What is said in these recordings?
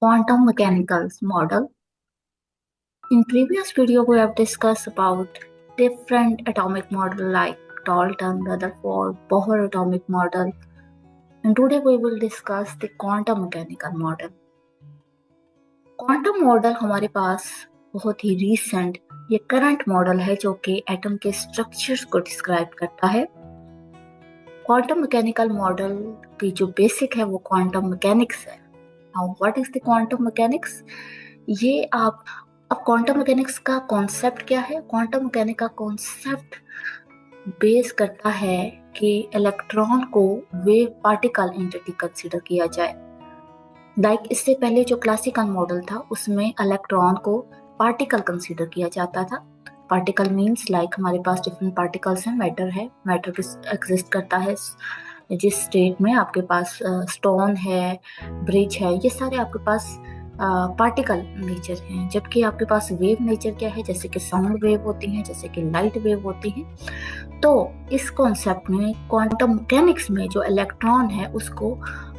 Quantum mechanics model. In previous video, we have discussed about different atomic model like Dalton, Rutherford, Bohr atomic model, and today we will discuss the quantum mechanical model. Quantum model हमारे पास बहुत ही recent ये current model है जो कि atom के structures को describe करता है। क्वांटम मैकेनिकल मॉडल की जो बेसिक है वो क्वांटम मैकेनिक्स है। Now what is the quantum mechanics? ये अब क्वांटम मैकेनिक्स का कॉन्सेप्ट क्या है? क्वांटम मैकेनिक का कॉन्सेप्ट बेस करता है कि इलेक्ट्रॉन को वेव पार्टिकल एंटिटी कंसीडर किया जाए। इससे पहले जो क्लासिकल मॉडल था उसमें इलेक्ट्रॉन को पार्टिकल कंसीडर किया जाता था। पार्टिकल मीन्स हमारे पास डिफरेंट पार्टिकल्स हैं, मैटर एग्जिस्ट करता है जिस स्टेट में आपके पास स्टोन है, ब्रिज है, ये सारे आपके पास पार्टिकल नेचर हैं। जबकि आपके पास वेव नेचर क्या है, जैसे कि साउंड वेव होती हैं, जैसे कि लाइट वेव होती हैं। तो इस कॉन्सेप्ट में क्वांटम मैकेनिक्स में जो इलेक्ट्रॉन है उसको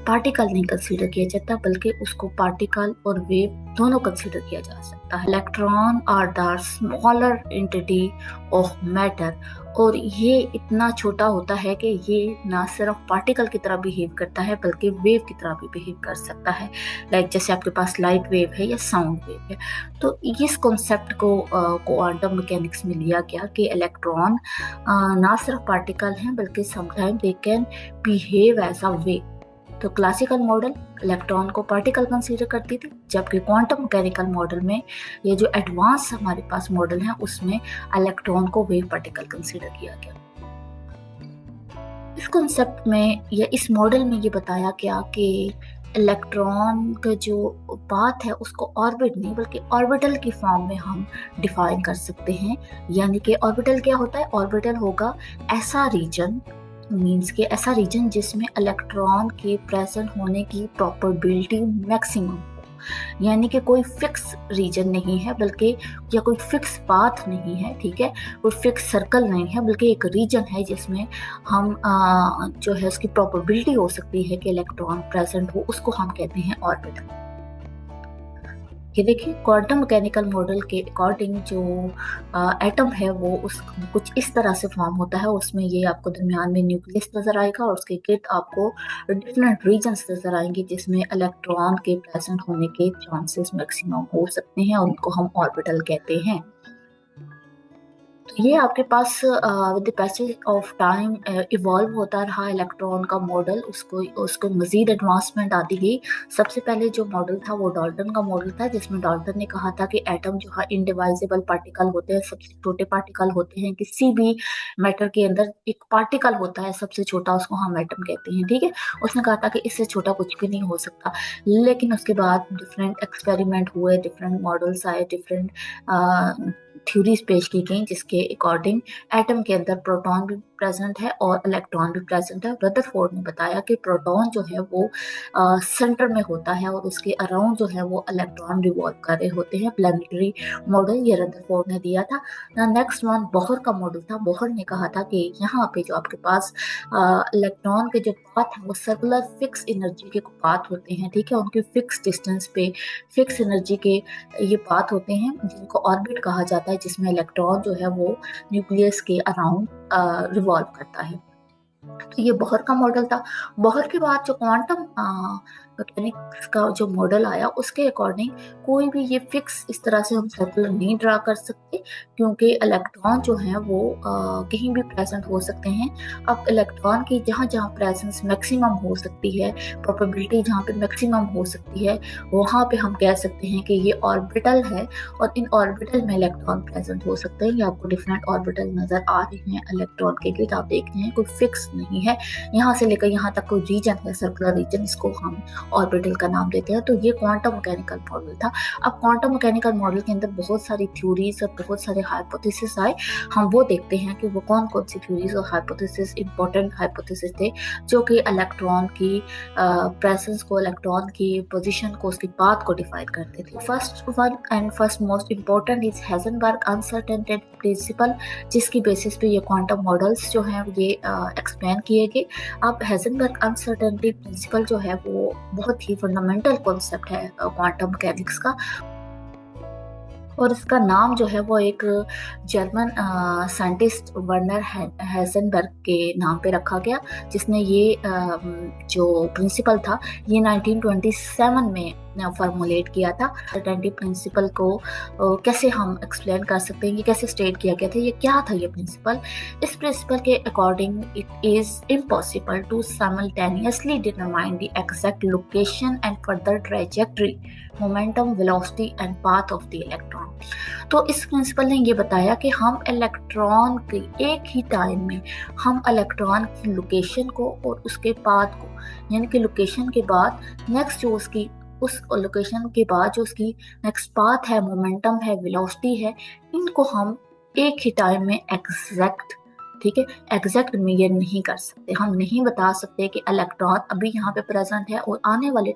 पार्टिकल नहीं कंसीडर किया जाता, बल्कि उसको पार्टिकल और वेव दोनों कंसीडर किया जा सकता है। Electron are the smaller entity of matter, और ये इतना छोटा होता है कि ये ना सिर्फ पार्टिकल की तरह बिहेव करता है बल्कि वेव की तरह भी बिहेव कर सकता है। जैसे आपके पास लाइट वेव है या साउंड वेव है। तो इस कॉन्सेप्ट को क्वांटम मैकेनिक्स में लिया गया कि इलेक्ट्रॉन ना सिर्फ पार्टिकल हैं बल्कि sometime they can behave as a wave. तो क्लासिकल मॉडल इलेक्ट्रॉन को पार्टिकल कंसीडर करती थी, जबकि क्वांटम मैकेनिकल मॉडल में ये जो एडवांस हमारे पास मॉडल है उसमें इलेक्ट्रॉन को वेव पार्टिकल कंसीडर किया गया। इस कॉन्सेप्ट में या इस मॉडल में ये बताया गया कि इलेक्ट्रॉन का जो पाथ है उसको ऑर्बिट नहीं बल्कि ऑर्बिटल की फॉर्म में हम डिफाइन कर सकते हैं। यानी कि ऑर्बिटल क्या होता है? ऑर्बिटल होगा ऐसा रीजन, मीन्स के ऐसा रीजन जिसमें इलेक्ट्रॉन के प्रेजेंट होने की प्रोबेबिलिटी मैक्सिमम हो। यानी कि कोई फिक्स रीजन नहीं है बल्कि, या कोई फिक्स पाथ नहीं है, ठीक है, कोई फिक्स सर्कल नहीं है, बल्कि एक रीजन है जिसमें हम जो है उसकी प्रोबेबिलिटी हो सकती है कि इलेक्ट्रॉन प्रेजेंट हो, उसको हम कहते हैं ऑर्बिटल। ये देखिए, क्वांटम मैकेनिकल मॉडल के अकॉर्डिंग जो एटम है वो कुछ इस तरह से फॉर्म होता है। उसमें ये आपको दरमियान में न्यूक्लियस नजर आएगा और उसके गिर्द आपको डिफरेंट रीजन्स नजर आएंगे जिसमें इलेक्ट्रॉन के प्रेजेंट होने के चांसेस मैक्सिमम हो सकते हैं और उनको हम ऑर्बिटल कहते हैं। ये आपके पास with the passage of time evolve होता रहा इलेक्ट्रॉन का मॉडल, उसको मजीद एडवांसमेंट आती गई। सबसे पहले जो मॉडल था वो डाल्टन का मॉडल था, जिसमें डाल्टन ने कहा था कि एटम जो है इनडिवाइजेबल पार्टिकल होते हैं, सबसे छोटे पार्टिकल होते हैं। किसी भी मैटर के अंदर एक पार्टिकल होता है सबसे छोटा, उसको हम एटम कहते हैं, ठीक है। उसने कहा था कि इससे छोटा कुछ भी नहीं हो सकता। लेकिन उसके बाद डिफरेंट एक्सपेरिमेंट हुए, डिफरेंट मॉडल्स आए, डिफरेंट थ्योरीज पेश की गई जिसके अकॉर्डिंग एटम के अंदर प्रोटॉन भी प्रेजेंट है और इलेक्ट्रॉन भी प्रेजेंट है। रदरफोर्ड ने बताया कि प्रोटॉन जो है वो सेंटर में होता है और उसके अराउंड जो है वो इलेक्ट्रॉन रिवॉल्व कर रहे होते हैं। प्लानिटरी मॉडल ये रदरफोर्ड ने दिया था। नेक्स्ट वन बोहर का मॉडल था। बोहर ने कहा था कि यहाँ पे जो आपके पास इलेक्ट्रॉन के जो पाथ है वो सर्कुलर फिक्स एनर्जी के पाथ होते हैं, ठीक है। उनके फिक्स डिस्टेंस पे फिक्स एनर्जी के ये पाथ होते हैं जिनको ऑर्बिट कहा जाता है, जिसमें इलेक्ट्रॉन जो है वो न्यूक्लियस के अराउंड रिवॉल्व करता है। तो ये बोहर का मॉडल था। बोहर के बाद जो क्वांटम मैकेनिक्स का जो मॉडल आया उसके अकॉर्डिंग कोई भी ये फिक्स इस तरह से हम सर्कुलर नहीं ड्रा कर सकते, क्योंकि इलेक्ट्रॉन जो है वो कहीं भी प्रेजेंट हो सकते हैं। अब इलेक्ट्रॉन की जहाँ जहाँ प्रेजेंस मैक्सिमम हो सकती है, प्रोबेबिलिटी जहाँ पे मैक्सिमम हो सकती है, वहाँ पे हम कह सकते हैं कि ये ऑर्बिटल है और इन ऑर्बिटल में इलेक्ट्रॉन प्रेजेंट हो सकते हैं। ये आपको डिफरेंट ऑर्बिटल नजर आ रहे हैं इलेक्ट्रॉन के लिए, आप देख रहे हैं कोई फिक्स नहीं है। यहाँ से लेकर यहाँ तक कोई रीजन है, सर्कुलर रीजन, इसको हम ऑर्बिटल का नाम देते हैं। तो ये क्वांटम मैकेनिकल मॉडल था। अब क्वांटम मैकेनिकल मॉडल के अंदर बहुत सारी थ्योरीज और बहुत सारे हाइपोथेसिस आए। हम वो देखते हैं कि वो कौन कौन सी थ्योरीज और हाइपोथेसिस, इंपॉर्टेंट हाइपोथेसिस थे जो कि इलेक्ट्रॉन की प्रेजेंस को, इलेक्ट्रॉन की पोजीशन को, उसकी पाथ को डिफाइन करते थे। First one and first most important is Heisenberg uncertainty principle, जिसकी बेसिस पे ये क्वांटम मॉडल्स जो हैं ये एक्सप्लेन किए गए। अब हेजनबर्ग अनसर्टेनिटी प्रिंसिपल जो है वो बहुत ही फंडामेंटल कॉन्सेप्ट है क्वांटम मैकेनिक्स का। और इसका नाम जो है वो एक जर्मन साइंटिस्ट वर्नर हेजनबर्ग के नाम पे रखा गया, जिसने ये जो प्रिंसिपल था ये 1927 में फॉर्मुलेट किया था। अनसर्टेनिटी प्रिंसिपल को कैसे हम एक्सप्लेन कर सकते हैं, ये कैसे स्टेट किया गया था, ये क्या था ये प्रिंसिपल। इस प्रिंसिपल के according it is impossible to simultaneously determine the exact location and further trajectory, momentum, velocity and path of the electron. तो इस प्रिंसिपल ने ये बताया कि हम इलेक्ट्रॉन के एक ही टाइम में हम इलेक्ट्रॉन की लोकेशन को और उसके पाथ को, यानी कि लोकेशन के बाद नेक्स्ट जो उसकी उस लोकेशन के बाद जो उसकी नेक्स्ट पाथ है, मोमेंटम है, वेलोसिटी है, इनको हम एक ही टाइम में एग्जैक्ट, ठीक है, एग्जैक्ट मेजर नहीं कर सकते। हम नहीं बता सकते कि इलेक्ट्रॉन अभी यहाँ पे प्रेजेंट है और आने वाले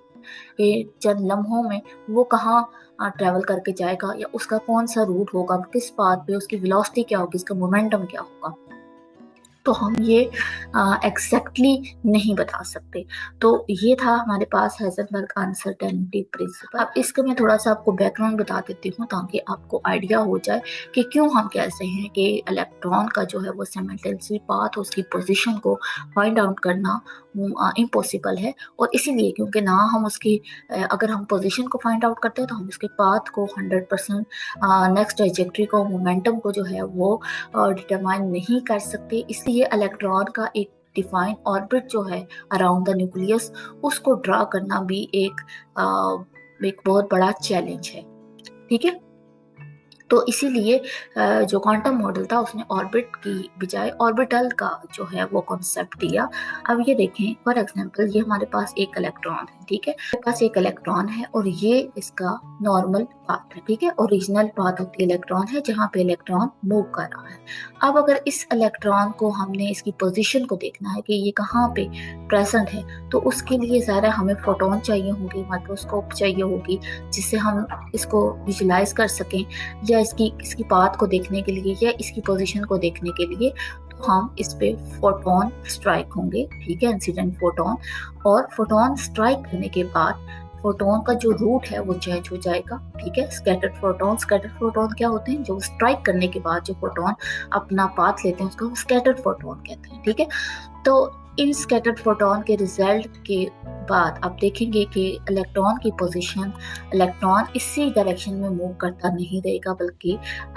चंद लम्हों में वो कहाँ ट्रेवल करके जाएगा, या उसका कौन सा रूट होगा, किस पाथ पे, उसकी वेलोसिटी क्या होगी, इसका मोमेंटम क्या होगा। तो हम ये एग्जैक्टली नहीं बता सकते। तो ये था हमारे पास हेजनबर्ग अनसर्टेनिटी प्रिंसिपल। अब इसका मैं थोड़ा सा आपको बैकग्राउंड बता देती हूँ ताकि आपको आइडिया हो जाए कि क्यों हम कहते हैं कि इलेक्ट्रॉन का जो है वो साइमल्टेनियसली पाथ, उसकी पोजीशन को फाइंड आउट करना इम्पॉसिबल है। और इसीलिए क्योंकि ना हम उसकी अगर हम पोजीशन को फाइंड आउट करते हैं तो हम उसके पाथ को 100% नेक्स्ट ट्रैजेक्टरी को, मोमेंटम को जो है वो डिटरमाइन नहीं कर सकते। इसलिए इलेक्ट्रॉन का एक डिफाइन ऑर्बिट जो है अराउंड द न्यूक्लियस, उसको ड्रा करना भी एक बहुत बड़ा चैलेंज है, ठीक है। तो इसीलिए जो क्वांटम मॉडल था उसने ऑर्बिट की बजाय ऑर्बिटल का जो है वो कॉन्सेप्ट दिया। अब ये देखें, फॉर एग्जांपल ये हमारे पास एक इलेक्ट्रॉन है, ठीक है, हमारे पास एक इलेक्ट्रॉन है और ये इसका नॉर्मल पाथ है, ठीक है, original path of the electron है जहाँ पे इलेक्ट्रॉन मूव कर रहा है। अब अगर इस इलेक्ट्रॉन को हमने इसकी पोजिशन को देखना है कि ये कहाँ पे प्रेजेंट है, तो उसके लिए ज़्यादा हमें फोटोन चाहिए होंगे, माइक्रोस्कोप चाहिए होगी, जिससे हम इसको विजुलाइज कर सकें, या इसकी पाथ को देखने के लिए या इसकी पोजीशन को देखने के लिए। तो हम इस पे फोटोन स्ट्राइक होंगे, ठीक है, इंसिडेंट फोटोन। और फोटोन स्ट्राइक करने के बाद फोटोन का जो रूट है वो चेंज हो जाएगा, ठीक है। स्कैटर्ड फोटोन क्या होते हैं, जो स्ट्राइक करने के बाद जो फोटोन अपना पाथ लेते हैं उसको स्कैटर्ड फोटोन कहते हैं, ठीक है। तो इन स्कैटर्ड फोटोन के रिजल्ट के बाद आप देखेंगे कि इलेक्ट्रॉन की पोजीशन, इलेक्ट्रॉन इसी डायरेक्शन में मूव करता नहीं रहेगा, बल्कि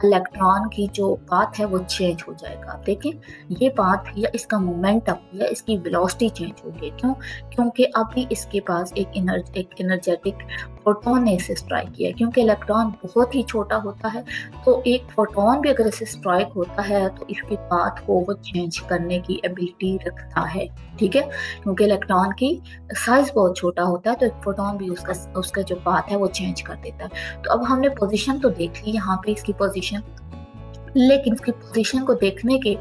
इलेक्ट्रॉन की जो पाथ है वो चेंज हो जाएगा। आप देखें, ये पाथ या इसका मोमेंटम या इसकी वेलोसिटी चेंज होगी। क्यों? क्योंकि अभी इसके पास एक एनर्जेटिक फोटोन ने इसे स्ट्राइक किया। क्योंकि इलेक्ट्रॉन बहुत ही छोटा होता है, तो एक फोटोन भी अगर इसे स्ट्राइक होता है तो इसके पाथ को वो चेंज करने की एबिलिटी रखता है, ठीक है। क्योंकि इलेक्ट्रॉन की साइज बहुत छोटा होता है, तो एक फोटोन भी उसका जो पाथ है वो चेंज कर देता है। तो अब हमने पोजीशन तो देख ली यहाँ पे इसकी पोजीशन, लेकिन उसकी पोजीशन को देखने के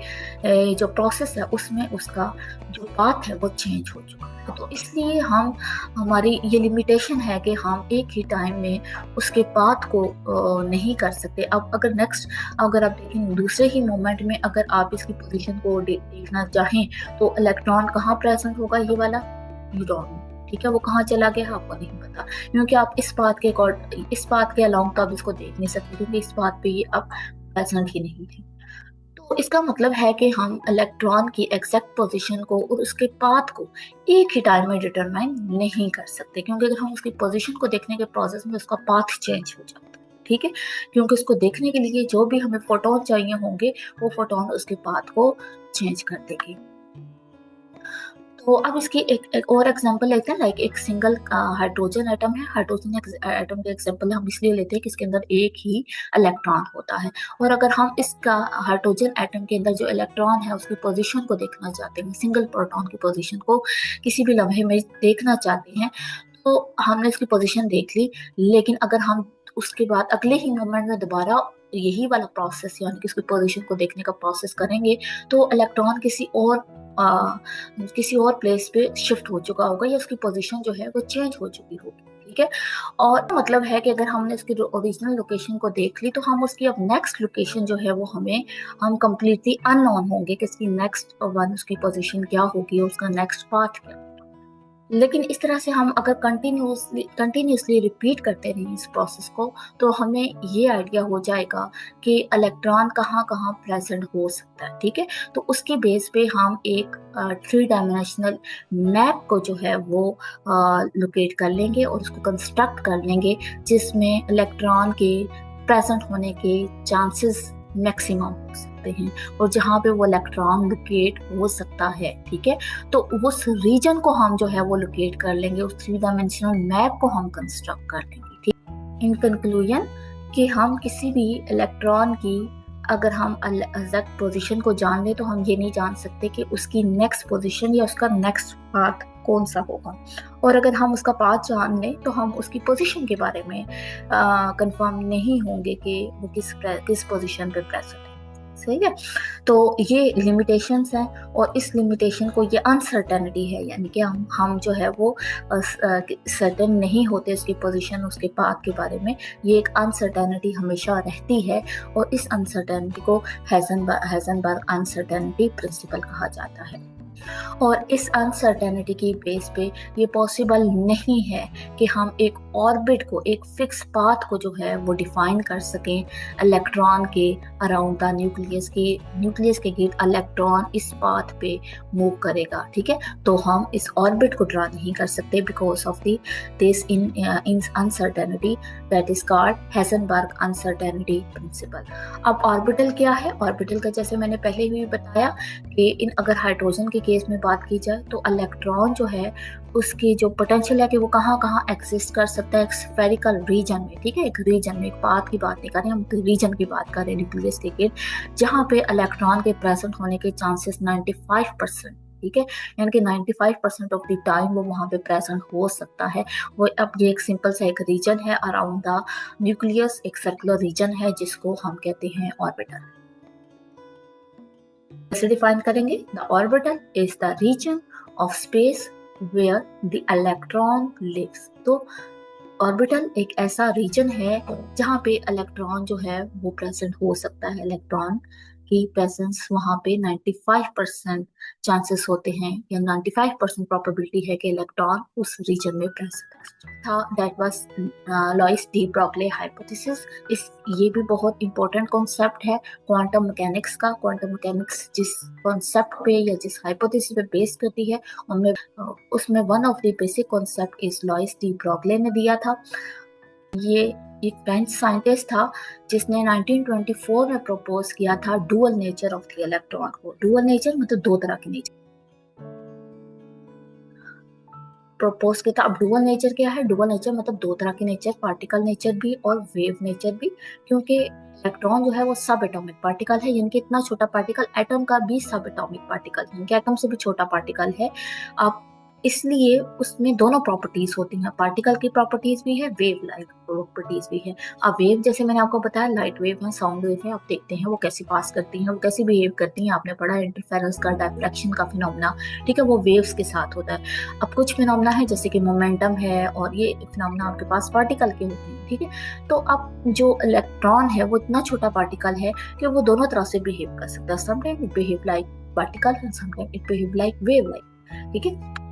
जो प्रोसेस है उसमें उसका जो पाथ है वो चेंज हो चुका है। तो इसलिए हमारी ये लिमिटेशन है कि हम एक ही टाइम में उसके पाथ को नहीं कर सकते। अब अगर आप देखें दूसरे ही मोमेंट में अगर आप इसकी पोजीशन को देखना चाहें तो इलेक्ट्रॉन कहाँ प्रेजेंट होगा, ये वाला न्यूट्रॉन, ठीक है, वो कहाँ चला गया आपको नहीं पता, क्योंकि आप इस पाथ के अलाउंग तो आप इसको देख नहीं सकते, क्योंकि इस पाथ पे ये अब प्रेजेंट ही नहीं थी। तो इसका मतलब है कि हम इलेक्ट्रॉन की एग्जैक्ट पोजीशन को और उसके पाथ को एक ही टाइम में डिटरमाइन नहीं कर सकते, क्योंकि अगर हम उसकी पोजीशन को देखने के प्रोसेस में उसका पाथ चेंज हो जाता है, ठीक है। क्योंकि उसको देखने के लिए जो भी हमें फोटोन चाहिए होंगे वो फोटोन उसके पाथ को चेंज कर देंगे। तो अब इसकी एक और एग्जांपल लेते हैं, लाइक एक सिंगल हाइड्रोजन एटम है। हाइड्रोजन एटम के एग्जांपल हम इसलिए लेते हैं कि इसके अंदर एक ही इलेक्ट्रॉन होता है, और अगर हम इसका हाइड्रोजन एटम के अंदर जो इलेक्ट्रॉन है उसकी पोजीशन को देखना चाहते हैं, सिंगल प्रोटॉन की पोजीशन को किसी भी लम्हे में देखना चाहते हैं, तो हमने इसकी पोजीशन देख ली। लेकिन अगर हम उसके बाद अगले ही मोमेंट में दोबारा यही वाला प्रोसेस, यानी कि उसकी पोजीशन को देखने का प्रोसेस करेंगे, तो इलेक्ट्रॉन किसी और प्लेस पे शिफ्ट हो चुका होगा, या उसकी पोजीशन जो है वो चेंज हो चुकी होगी, ठीक है। और मतलब है कि अगर हमने उसकी ओरिजिनल लोकेशन को देख ली तो हम उसकी अब नेक्स्ट लोकेशन जो है वो हम कंप्लीटली अननोन होंगे कि इसकी नेक्स्ट वन उसकी पोजीशन क्या होगी, उसका नेक्स्ट पाथ क्या। लेकिन इस तरह से हम अगर कंटिन्यूसली रिपीट करते रहें इस प्रोसेस को, तो हमें ये आइडिया हो जाएगा कि इलेक्ट्रॉन कहाँ कहाँ प्रेजेंट हो सकता है। ठीक है, तो उसके बेस पे हम एक 3 डायमेंशनल मैप को जो है वो लोकेट कर लेंगे और उसको कंस्ट्रक्ट कर लेंगे, जिसमें इलेक्ट्रॉन के प्रेजेंट होने के चांसेस मैक्सिमम हो सकते हैं और जहाँ पे वो इलेक्ट्रॉन लोकेट हो सकता है। ठीक है, तो उस रीजन को हम जो है वो लोकेट कर लेंगे, उस 3 डायमेंशनल मैप को हम कंस्ट्रक्ट कर लेंगे। ठीक, इन कंक्लूजन कि हम किसी भी इलेक्ट्रॉन की अगर हम एग्जैक्ट पोजीशन को जान ले, तो हम ये नहीं जान सकते कि उसकी नेक्स्ट पोजीशन या उसका नेक्स्ट पाथ कौन सा होगा। और अगर हम उसका पाथ जान लें, तो हम उसकी पोजीशन के बारे में कंफर्म नहीं होंगे कि वो किस पोजीशन पे प्रेजेंट है। सही है, तो ये लिमिटेशंस हैं और इस लिमिटेशन को, ये अनसर्टेनिटी है, यानी कि हम जो है वो सर्टेन नहीं होते उसकी पोजीशन, उसके पाथ के बारे में। ये एक अनसर्टेनिटी हमेशा रहती है और इस अनसर्टेनिटी को हेजनबर्ग अनसर्टेनिटी प्रिंसिपल कहा जाता है। और इस अनसर्टेनिटी की बेस पे ये पॉसिबल नहीं है कि हम एक ऑर्बिट को, एक फिक्स पाथ को जो है वो डिफाइन कर सकें इलेक्ट्रॉन के अराउंड द न्यूक्लियस के गिर्द इलेक्ट्रॉन इस पाथ पे मूव करेगा। ठीक है, तो हम इस ऑर्बिट को ड्रा नहीं कर सकते because of this in uncertainty that is called Heisenberg uncertainty principle. अब ऑर्बिटल क्या है? ऑर्बिटल का जैसे मैंने पहले भी बताया कि अगर हाइड्रोजन के केस में बात की जाए, तो इलेक्ट्रॉन जो है उसकी जो पोटेंशियल है कि वो कहाँ कहाँ एग्जिस्ट कर सकता है एक स्फेरिकल रीजन में। ठीक है, एक रीजन में, एक पाथ की बात नहीं कर रहे हम, रीजन की बात कर रहे हैं न्यूक्लियस के गिर्द, जहाँ पे इलेक्ट्रॉन के प्रेजेंट होने के चांसेस 95%। ठीक है, यानी कि 95% ऑफ द टाइम वो वहाँ पे प्रेजेंट हो सकता है। वो अब ये एक सिंपल सा एक रीजन है अराउंड द न्यूक्लियस, एक सर्कुलर रीजन है जिसको हम कहते हैं ऑर्बिटल। कैसे डिफाइन करेंगे? The orbital is the region of space where the electron lives. तो ऑर्बिटल एक ऐसा रीजन है जहाँ पे इलेक्ट्रॉन जो है वो प्रेजेंट हो सकता है। इलेक्ट्रॉन की प्रेजेंस वहाँ पे 95% चांसेस होते हैं, या 95% प्रोबेबिलिटी है कि इलेक्ट्रॉन उस रीजन में प्रेजेंट था। That was लॉइस de Broglie hypothesis. इस ये भी बहुत इंपॉर्टेंट कॉन्सेप्ट है क्वांटम मैकेनिक्स का। क्वांटम मैकेनिक्स जिस कॉन्सेप्ट पे या जिस हाइपोथेसिस पे बेस करती है, उनमें उसमें one of the basic concept इस लॉइस डी ब्रोगली ने दिया था। ये एक फ्रेंच साइंटिस्ट था जिसने 1924 में प्रपोज किया था dual nature of the electron को। डुअल नेचर मतलब दो तरह के नेचर प्रपोज किया था। अब डुअल नेचर क्या है? डुअल नेचर मतलब दो तरह के नेचर, पार्टिकल नेचर भी और वेव नेचर भी। क्योंकि इलेक्ट्रॉन जो है वो सब एटॉमिक पार्टिकल है, यानी कि इतना छोटा पार्टिकल, एटम का भी सब एटॉमिक पार्टिकल है, यानी कि एटम से भी छोटा पार्टिकल है। अब इसलिए उसमें दोनों प्रॉपर्टीज होती हैं, पार्टिकल की प्रॉपर्टीज भी है, वेव लाइक प्रॉपर्टीज भी है। अब वेव जैसे मैंने आपको बताया, लाइट वेव है, साउंड वेव है, आप देखते हैं वो कैसी पास करती हैं, वो कैसी बिहेव करती हैं। आपने पढ़ा इंटरफेरेंस का, डायफ्रैक्शन का फिनोमेना। ठीक है, वो वेव्स के साथ होता है। अब कुछ फिनोमेना है जैसे कि मोमेंटम है, और ये फिनोमेना आपके पास पार्टिकल के होते हैं। ठीक है, तो अब जो इलेक्ट्रॉन है वो इतना छोटा पार्टिकल है कि वो दोनों तरह से बिहेव कर सकता है। Sometime it behave like particle and sometime it behave like wave like. ठीक है,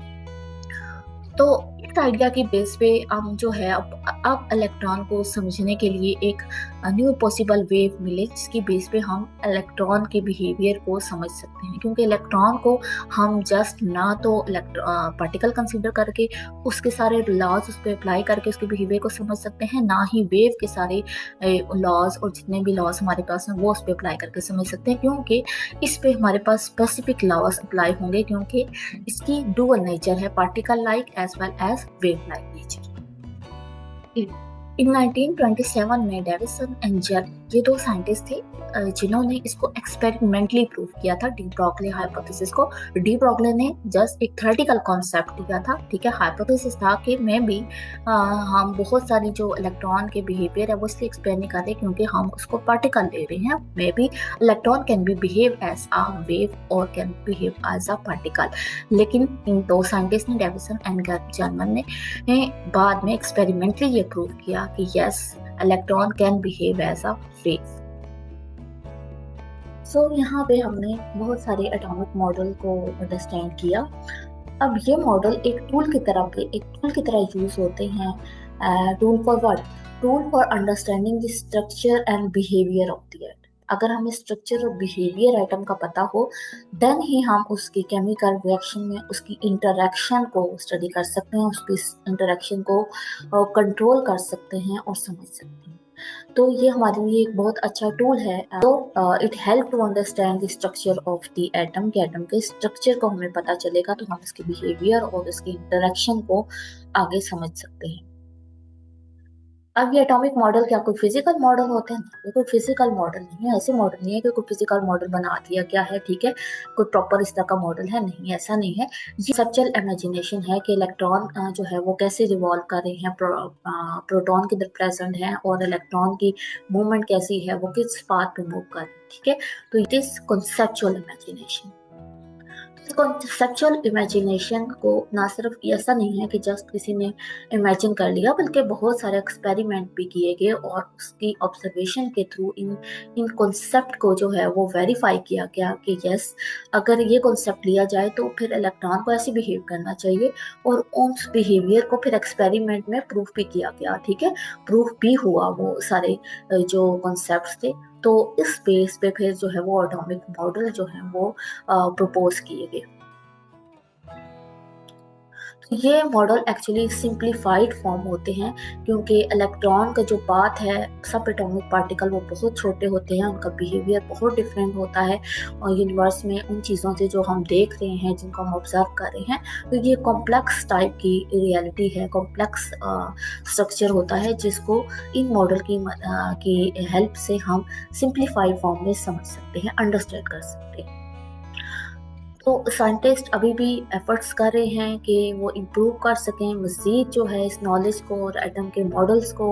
तो इस आइडिया की बेस पे हम जो है अब इलेक्ट्रॉन को समझने के लिए एक न्यू पॉसिबल वेव मिले, जिसकी बेस पे हम इलेक्ट्रॉन के बिहेवियर को समझ सकते हैं। क्योंकि इलेक्ट्रॉन को हम जस्ट ना तो पार्टिकल कंसीडर करके उसके सारे लॉज उस पर अप्लाई करके उसके बिहेवियर को समझ सकते हैं, ना ही वेव के सारे लॉज और जितने भी लॉज हमारे पास हैं वो उस पर अप्लाई करके समझ सकते हैं। क्योंकि इस पे हमारे पास स्पेसिफिक लॉज अप्लाई होंगे, क्योंकि इसकी डुअल नेचर है, particle like as well as wave like nature. In 1927 में डेविसन एंड जर्ग, ये दो साइंटिस्ट थे जिन्होंने इसको एक्सपेरिमेंटली प्रूव किया था, डी ब्रोगली हाइपोथेसिस को। डी ब्रोगली ने जस्ट एक थ्योरेटिकल कॉन्सेप्ट दिया था। ठीक है, हाइपोथेसिस था कि मैं भी हम बहुत सारी जो इलेक्ट्रॉन के बिहेवियर है वो इसलिए एक्सप्लेन नहीं कर रहे क्योंकि हम उसको पार्टिकल ले रहे हैं। May be electron can be behave as a wave और can behave as a particle. लेकिन इन दो साइंटिस्ट ने, डेविसन एंड जर्मन ने बाद में एक्सपेरिमेंटली ये प्रूव किया कि yes, electron can behave as a wave. So यहाँ पे हमने बहुत सारे एटॉमिक मॉडल को अंडरस्टैंड किया। अब ये मॉडल एक टूल की तरह यूज होते हैं। Tool for what? Tool for understanding the structure and behaviour of the atom. अगर हमें स्ट्रक्चर और बिहेवियर एटम का पता हो, देन ही हम उसकी केमिकल रिएक्शन में उसकी इंटरेक्शन को स्टडी कर सकते हैं, उसकी इंटरेक्शन को कंट्रोल कर सकते हैं और समझ सकते हैं। तो ये हमारे लिए एक बहुत अच्छा टूल है। तो it help to understand the structure of the atom, कि एटम के स्ट्रक्चर को हमें पता चलेगा तो हम इसके बिहेवियर और इसकी इंटरेक्शन को आगे समझ सकते हैं। अब ये एटॉमिक मॉडल क्या कोई फिजिकल मॉडल होते हैं? ये कोई फिजिकल मॉडल नहीं है। ऐसे मॉडल नहीं है कि कोई फिजिकल मॉडल बना दिया क्या है, ठीक है, कोई प्रॉपर इस तरह का मॉडल है, नहीं, ऐसा नहीं है। ये कंसेप्चुअल इमेजिनेशन है कि इलेक्ट्रॉन जो है वो कैसे रिवॉल्व कर रहे हैं, प्रोटॉन किधर प्रेजेंट है और इलेक्ट्रॉन की मूवमेंट कैसी है, वो किस पाथ पे मूव कर रहे हैं, ठीक है। तो it is conceptual imagination. Conceptual imagination को ना सिर्फ ऐसा नहीं है कि जस्ट किसी ने इमेजिन कर लिया, बल्कि बहुत सारे एक्सपेरिमेंट भी किए गए और उसकी ऑब्जर्वेशन के थ्रू इन कॉन्सेप्ट को जो है वो वेरीफाई किया गया कि यस, अगर ये कॉन्सेप्ट लिया जाए तो फिर इलेक्ट्रॉन को ऐसे बिहेव करना चाहिए, और उस बिहेवियर को फिर एक्सपेरिमेंट में प्रूफ भी किया गया, ठीक है, प्रूफ भी हुआ वो सारे जो कॉन्सेप्ट थे। तो इस बेस पे फिर जो है वो एटॉमिक मॉडल जो है वो प्रपोज किए गए। ये मॉडल एक्चुअली सिंप्लीफाइड फॉर्म होते हैं, क्योंकि इलेक्ट्रॉन का जो पाथ है, सब एटॉमिक पार्टिकल वो बहुत छोटे होते हैं, उनका बिहेवियर बहुत डिफरेंट होता है, और यूनिवर्स में उन चीज़ों से जो हम देख रहे हैं, जिनको हम ऑब्जर्व कर रहे हैं, तो ये कॉम्प्लेक्स टाइप की रियलिटी है, कॉम्प्लेक्स स्ट्रक्चर होता है, जिसको इन मॉडल की हेल्प से हम सिंप्लीफाइड फॉर्म में समझ सकते हैं, अंडरस्टैंड कर सकते हैं। तो साइंटिस्ट अभी भी एफर्ट्स कर रहे हैं कि वो इम्प्रूव कर सकें मज़ीद जो है इस नॉलेज को और एटम के मॉडल्स को,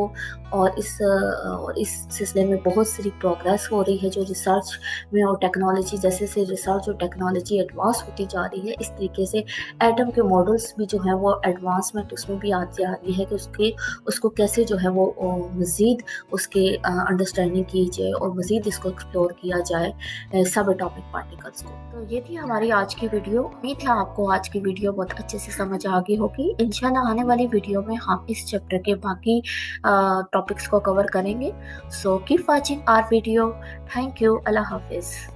और इस सिलसिले में बहुत सारी प्रोग्रेस हो रही है जो रिसर्च में, और टेक्नोलॉजी जैसे से रिसर्च और टेक्नोलॉजी एडवांस होती जा रही है, इस तरीके से एटम के मॉडल्स भी जो है वो एडवांसमेंट उसमें भी आती जा रही है कि उसको कैसे जो है वो मज़ीद उसके अंडरस्टैंडिंग की जाए और मज़ीद इसको एक्सप्लोर किया जाए सब एटॉमिक पार्टिकल्स को। तो ये थी हमारी आज की वीडियो। उम्मीद है आपको आज की वीडियो बहुत अच्छे से समझ आ गई होगी। इंशाल्लाह आने वाली वीडियो में हम इस चैप्टर के बाकी टॉपिक्स को कवर करेंगे। So keep watching our video. Thank you. अल्लाह हाफिज़।